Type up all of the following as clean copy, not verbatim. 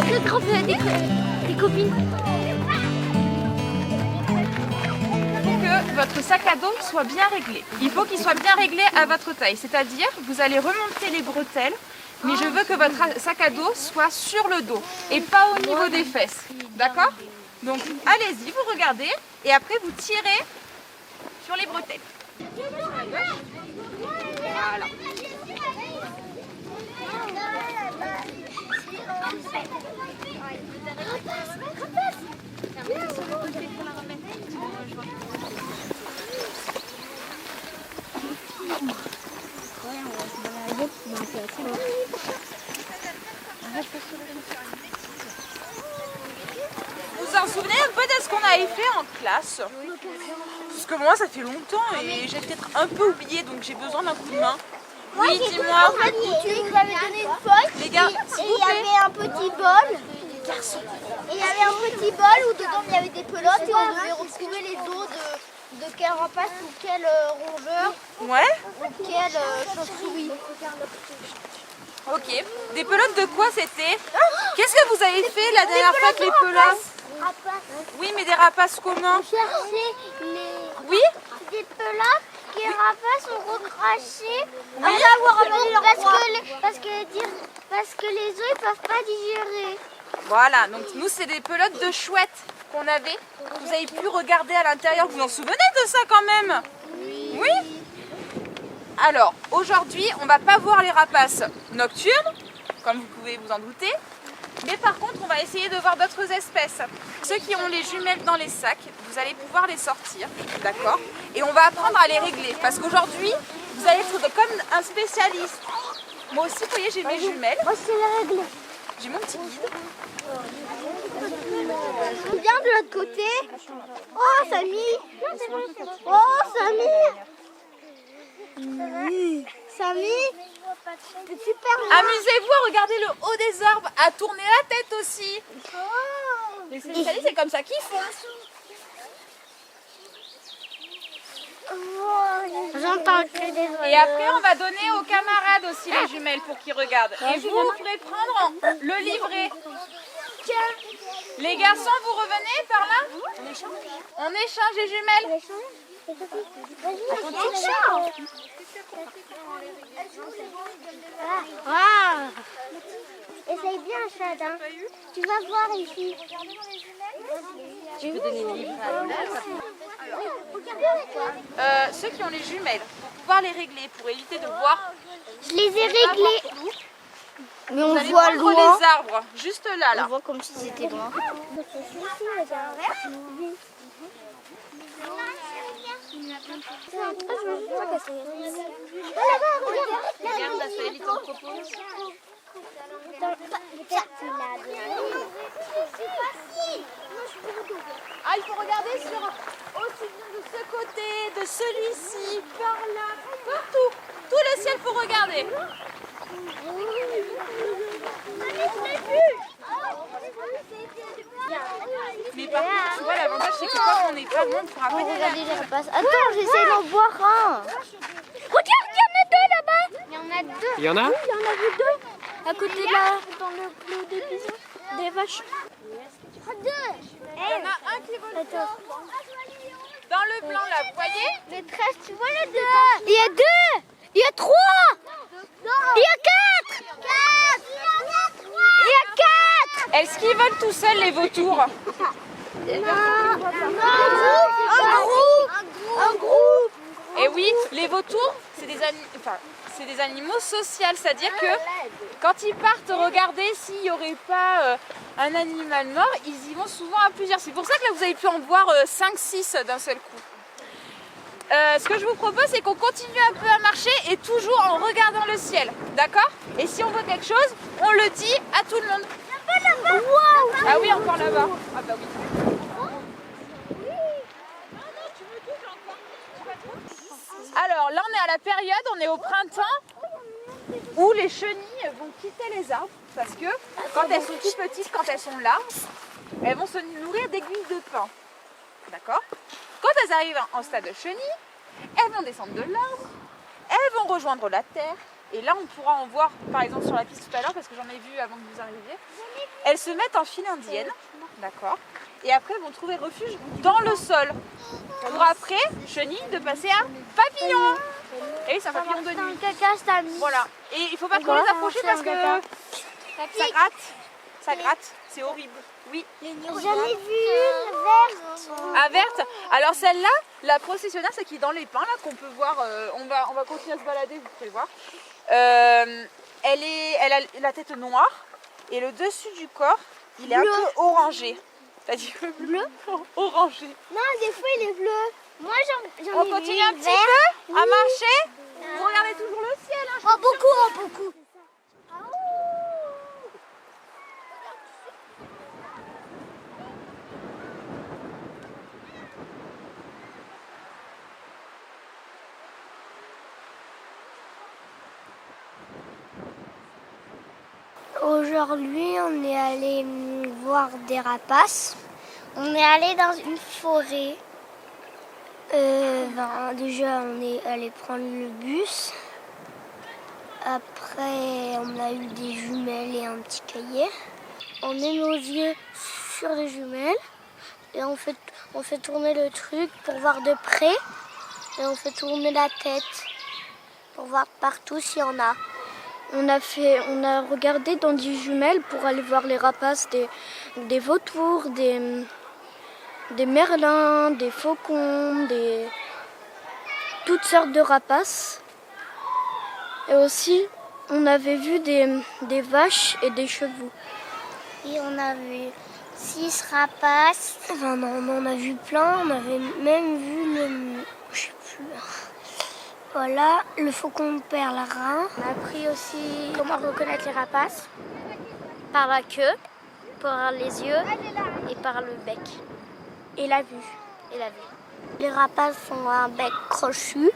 des copines. Pour que votre sac à dos soit bien réglé. Il faut qu'il soit bien réglé à votre taille. C'est-à-dire, vous allez remonter les bretelles, mais je veux que votre sac à dos soit sur le dos et pas au niveau des fesses. D'accord? Donc allez-y, vous regardez et après vous tirez sur les bretelles. Voilà. Vous vous en souvenez un peu de ce qu'on avait fait en classe? Parce que moi ça fait longtemps et j'ai peut-être un peu oublié, donc j'ai besoin d'un coup de main. Oui, dis-moi. En fait, tu nous avais donné une feuille. Les gars, et il y avait un petit bol. Et il y avait un petit bol où dedans il y avait des pelotes et on devait retrouver les os de quelle rapace ou quel rongeur Ouais. ou quelle chauve-souris. Ok. Des pelotes de quoi c'était? Qu'est-ce que vous avez fait la dernière fois avec les pelotes? Oui, mais des rapaces comment? Chercher les... Oui? Des pelotes qui rapaces ont recraché Oui. après avoir avalé leur proie. Parce que les os ils peuvent pas digérer. Voilà, donc nous c'est des pelotes de chouette qu'on avait. Vous avez pu regarder à l'intérieur, vous vous en souvenez de ça quand même? Oui. Alors, aujourd'hui, on va pas voir les rapaces nocturnes, comme vous pouvez vous en douter. Mais par contre, on va essayer de voir d'autres espèces. Ceux qui ont les jumelles dans les sacs, vous allez pouvoir les sortir, d'accord? Et on va apprendre à les régler. Parce qu'aujourd'hui, vous allez être comme un spécialiste. Moi aussi, vous voyez, j'ai mes jumelles. Moi c'est les régler. J'ai mon petit guide. Viens de l'autre côté. Oh Samy. Oh Samy. Samy. C'est super loin. Amusez-vous à regarder le haut des arbres, à tourner la tête aussi. Les spécialistes, c'est comme ça qu'ils font. J'entends le cri des oiseaux. Et après, on va donner aux camarades aussi les jumelles pour qu'ils regardent. Et vous, vous pourrez prendre le livret. Les garçons, vous revenez par là? On échange les jumelles. Ah. Essaye bien, Chad. Hein. Tu vas voir ici. Tu peux donner le livret à ceux qui ont les jumelles, pour pouvoir les régler, pour éviter de voir. Je les ai réglés. Mais on Vous allez voit prendre loin. les arbres, juste là, On là. voit comme si c'était loin. Regarde, la Sahel, il t'en propose. Ah, il faut regarder sur aussi bien de ce côté, de celui-ci, par là, partout. Tout le ciel, faut regarder. Mais par contre, tu vois, l'avantage, c'est que comme on n'est pas loin, on pourra pas Regardez les rapaces. Attends, j'essaie d'en voir un. Regarde, il y en a deux là-bas. Il y en a deux. Il y en a? Oui, il y en a vu deux. À côté de là, dans le clos des bisons, des vaches. Deux. Il y en a un qui vole dans le blanc là, vous voyez? Les 13, tu vois les deux? Il y a deux. Il y a trois. Il y a quatre. Il y a quatre. Est-ce qu'ils volent tout seuls les vautours? Un groupe. Et oui, les vautours, c'est des animaux sociaux, c'est-à-dire que quand ils partent regarder s'il n'y aurait pas un animal mort, ils y vont souvent à plusieurs. C'est pour ça que là vous avez pu en voir 5-6 d'un seul coup. Ce que je vous propose, c'est qu'on continue un peu à marcher et toujours en regardant le ciel, d'accord? Et si on voit quelque chose, on le dit à tout le monde. Wow. Ah oui, encore là-bas. Ah bah oui. Alors là, on est à la période, on est au printemps, où les chenilles vont quitter les arbres, parce que quand elles sont toutes petites, quand elles sont là, elles vont se nourrir d'aiguilles de pin. D'accord? Quand elles arrivent en stade de chenille, elles vont descendre de l'arbre, elles vont rejoindre la terre, Et là, on pourra en voir, par exemple, sur la piste tout à l'heure, parce que j'en ai vu avant que vous arriviez. Elles se mettent en file indienne, d'accord. Et après, elles vont trouver refuge dans le sol. Pour après, chenille, de passer à papillon. Et oui, c'est un papillon de nuit. Voilà. Et il ne faut pas trop les approcher parce que ça gratte. Ça gratte. C'est horrible. Oui. J'en ai vu une verte. Ah, verte. Alors celle-là, la processionnaire, c'est qui est dans les pins, là, qu'on peut voir. On va continuer à se balader, vous pouvez voir. Elle a la tête noire et le dessus du corps, il est un peu orangé. T'as dit bleu? Orangé. Non, des fois il est bleu. Moi j'en ai vu. On continue un petit peu à marcher. Vous regardez toujours le ciel. Hein, Oh beaucoup, oh beaucoup. Aujourd'hui, on est allé voir des rapaces. On est allé dans une forêt. Déjà, on est allé prendre le bus. Après, on a eu des jumelles et un petit cahier. On met nos yeux sur les jumelles et on fait tourner le truc pour voir de près. Et on fait tourner la tête pour voir partout s'il y en a. On a regardé dans des jumelles pour aller voir les rapaces des vautours, des merlins, des faucons, toutes sortes de rapaces. Et aussi, on avait vu des vaches et des chevaux. Et on a vu 6 rapaces. Enfin, non, on en a vu plein. On avait même vu je sais plus. Voilà, le faucon perlerin. On a appris aussi comment reconnaître les rapaces. Par la queue, par les yeux et par le bec. Et la vue. Les rapaces ont un bec crochu.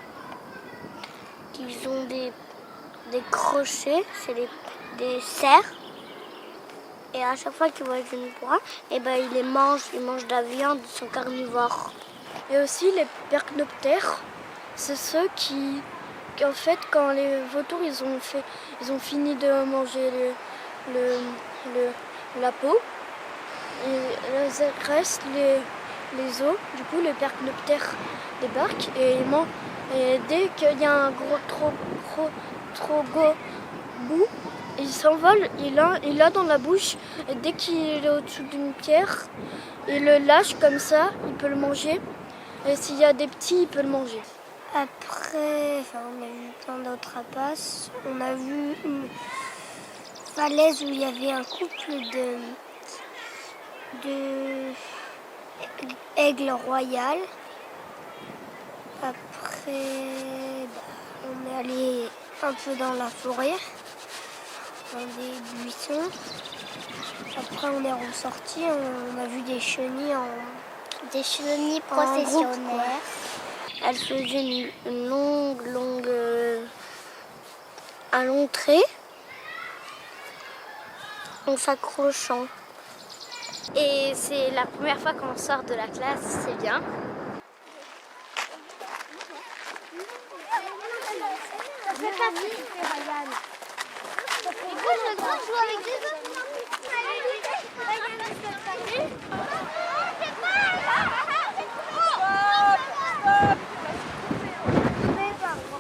Ils ont des crochets, c'est des cerfs. Et à chaque fois qu'ils voient une proie, ils mangent de la viande, ils sont carnivores. Et aussi les percnoptères, c'est ceux qui en fait, quand les vautours ils ont fini de manger la peau, il reste les os. Du coup, les percnoptères débarquent et ils mangent. Et dès qu'il y a un trop gros bout, il s'envole, il l'a dans la bouche. Et dès qu'il est au-dessus d'une pierre, il le lâche comme ça, il peut le manger. Et s'il y a des petits, il peut le manger. Après, on a vu plein d'autres rapaces. On a vu une falaise où il y avait un couple de aigle royal. Après, on est allé un peu dans la forêt, dans des buissons. Après, on est ressorti, on a vu des chenilles processionnaires. Elles faisaient un long trait en s'accrochant. Et c'est la première fois qu'on sort de la classe, c'est bien.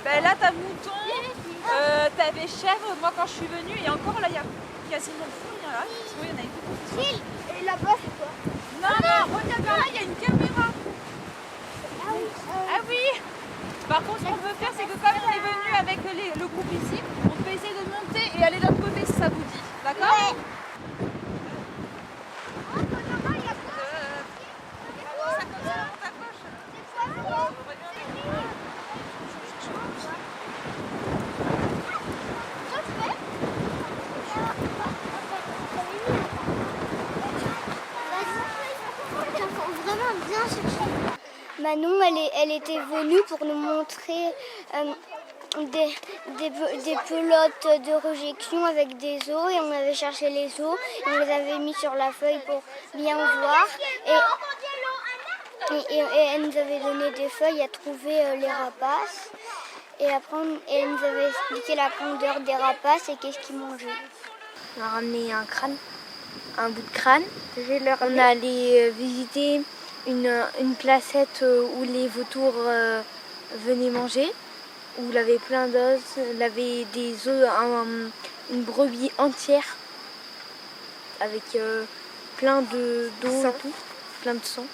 Ben là, t'as mouton, t'avais chèvre, moi quand je suis venue, et encore là, il y a quasiment plus rien là, parce qu'il y en a beaucoup. Et là-bas, c'est quoi? Non, regarde là, il y a une caméra. Ah oui. Par contre, ce qu'on peut faire, c'est que comme on est venu avec le groupe ici, on peut essayer de monter et aller de l'autre côté si ça vous dit. D'accord? Ouais. Manon, elle était venue pour nous montrer des pelotes de rejection avec des os, et on avait cherché les os et on les avait mis sur la feuille pour bien voir. Et elle nous avait donné des feuilles à trouver les rapaces. Et après, elle nous avait expliqué la grandeur des rapaces et qu'est-ce qu'ils mangeaient. On a ramené un crâne, un bout de crâne. On est allé visiter une placette où les vautours venaient manger, où il avait plein d'os, il avait des œufs, une brebis entière avec plein d'eau, plein de sang.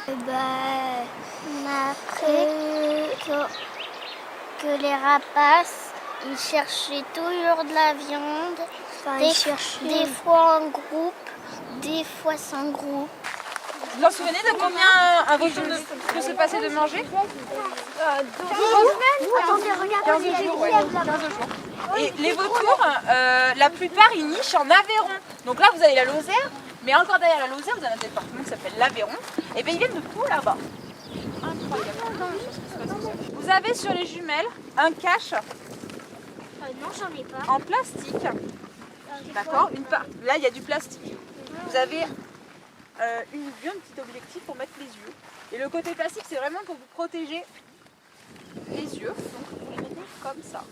On a appris que les rapaces, ils cherchaient toujours de la viande, des fois en groupe, des fois sans groupe. Vous vous souvenez de combien un vautour peut se passer de manger? 2 semaines. Attendez, regardez, 15 jours, ouais. 15 jours. Et les vautours, la plupart, ils nichent en Aveyron. Donc là, vous avez la Lozère, mais encore derrière la Lozère, vous avez un département qui s'appelle l'Aveyron. Et bien, ils viennent de tout là-bas. Incroyable. Vous avez sur les jumelles un cache Non, j'en ai pas. en plastique. D'accord. Là, il y a du plastique. Vous avez un petit objectif pour mettre les yeux. Et le côté plastique, c'est vraiment pour vous protéger les yeux. Donc, vous les mettez comme ça.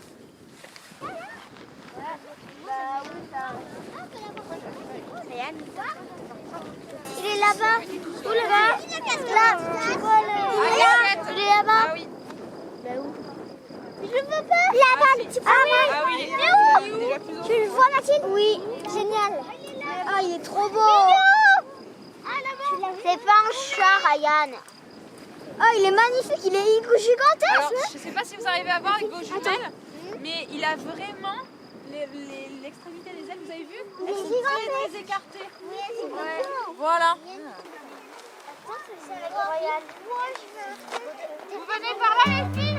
Il est là-bas. Où là-bas? Là. Tu vois le... Il est là-bas. Ah oui. Bah où? Je veux pas. Là-bas, le petit poinet. Ah oui, il est déjà plus haut. Tu le vois, Mathilde? Oui. Génial. Ah, il est trop beau. C'est pas un chat, Ryan. Oh, il est magnifique, il est gigantesque. Alors, je ne sais pas si vous arrivez à voir avec vos jumelles, mais il a vraiment l'extrémité des ailes, vous avez vu? Elles sont très très écartées. Ouais. Voilà. Vous venez par là les filles?